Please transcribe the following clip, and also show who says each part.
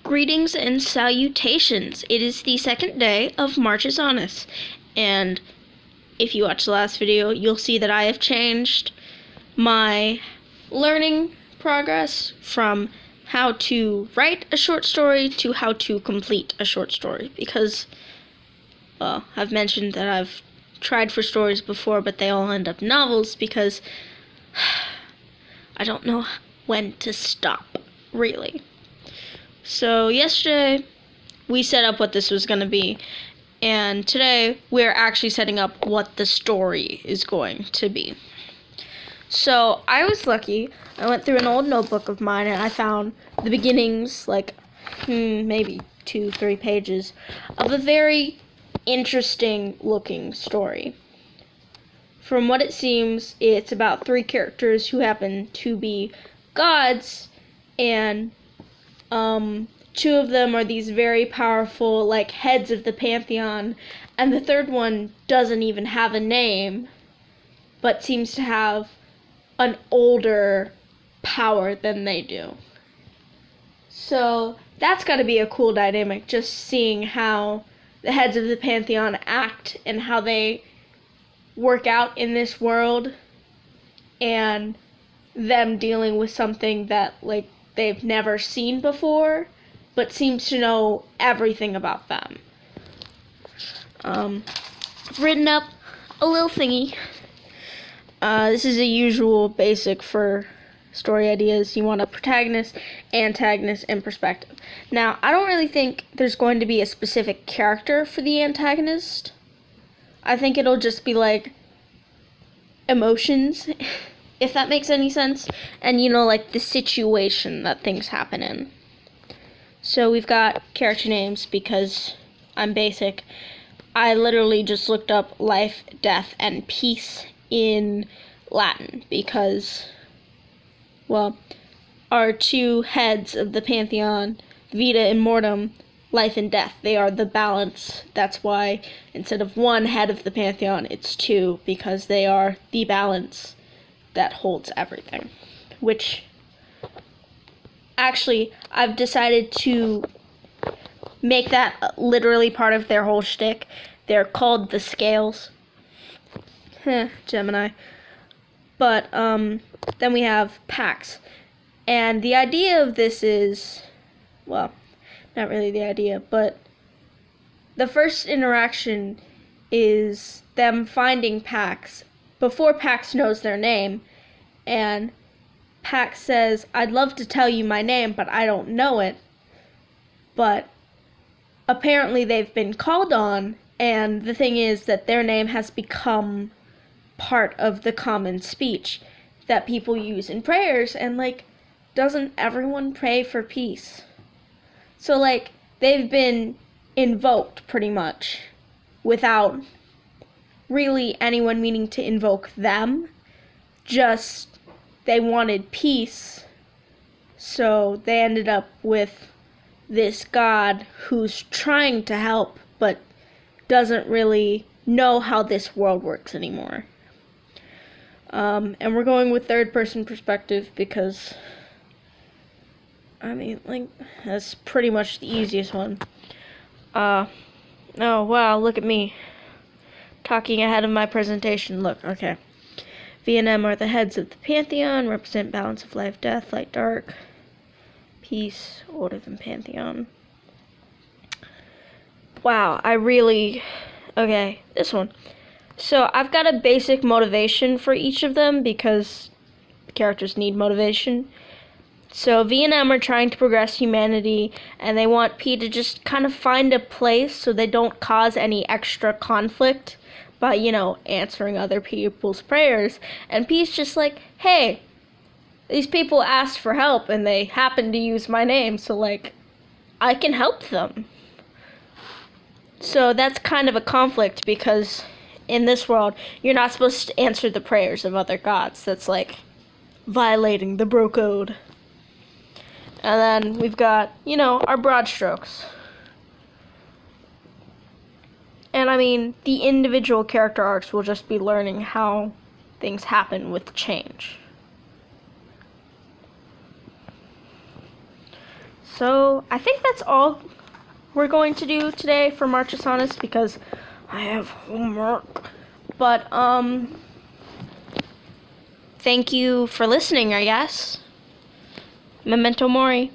Speaker 1: Greetings and salutations. It is the second day of March is on us, and if you watched the last video, you'll see that I have changed my learning progress from how to write a short story to how to complete a short story, because, well, I've mentioned that I've tried for stories before, but they all end up novels because I don't know when to stop, really. So yesterday, we set up what this was going to be, and today, we're actually setting up what the story is going to be. So, I was lucky. I went through an old notebook of mine, and I found the beginnings, like, maybe 2-3 pages, of a very interesting-looking story. From what it seems, it's about 3 characters who happen to be gods, and 2 of them are these very powerful, like, heads of the pantheon, and the third one doesn't even have a name, but seems to have an older power than they do. So that's got to be a cool dynamic, just seeing how the heads of the pantheon act and how they work out in this world, and them dealing with something that, like, they've never seen before, but seems to know everything about them. I've written up a little thingy. This is a usual basic for story ideas. You want a protagonist, antagonist, and perspective. Now, I don't really think there's going to be a specific character for the antagonist. I think it'll just be, like, emotions, if that makes any sense, and, like, the situation that things happen in. So we've got character names because I'm basic. I literally just looked up life, death, and peace in Latin because, well, our 2 heads of the pantheon, vita and mortem, life and death, they are the balance. That's why instead of 1 head of the pantheon, it's 2, because they are the balance that holds everything. Which, actually, I've decided to make that literally part of their whole shtick. They're called the scales. Gemini. But, then we have Pax. And the idea of this is, well, not really the idea, but the first interaction is them finding Pax before Pax knows their name, and Pax says, "I'd love to tell you my name, but I don't know it." But apparently they've been called on, and the thing is that their name has become part of the common speech that people use in prayers, and, like, doesn't everyone pray for peace? So, like, they've been invoked, pretty much, without really anyone meaning to invoke them. Just, they wanted peace, so they ended up with this god who's trying to help, but doesn't really know how this world works anymore. And we're going with third-person perspective because, I mean, like, that's pretty much the easiest one. Oh, wow, look at me. Talking ahead of my presentation. Look, okay. V and M are the heads of the pantheon, represent balance of life, death, light, dark, peace, older than pantheon. Wow, okay, this one. So, I've got a basic motivation for each of them because characters need motivation. So, V and M are trying to progress humanity, and they want P to just kind of find a place so they don't cause any extra conflict by, answering other people's prayers. And P's just like, hey, these people asked for help, and they happen to use my name, so, like, I can help them. So, that's kind of a conflict because in this world, you're not supposed to answer the prayers of other gods. That's, like, violating the bro code. And then we've got, our broad strokes. And I mean, the individual character arcs will just be learning how things happen with change. So I think that's all we're going to do today for Marchus Honest because I have homework. But thank you for listening, I guess. Memento mori.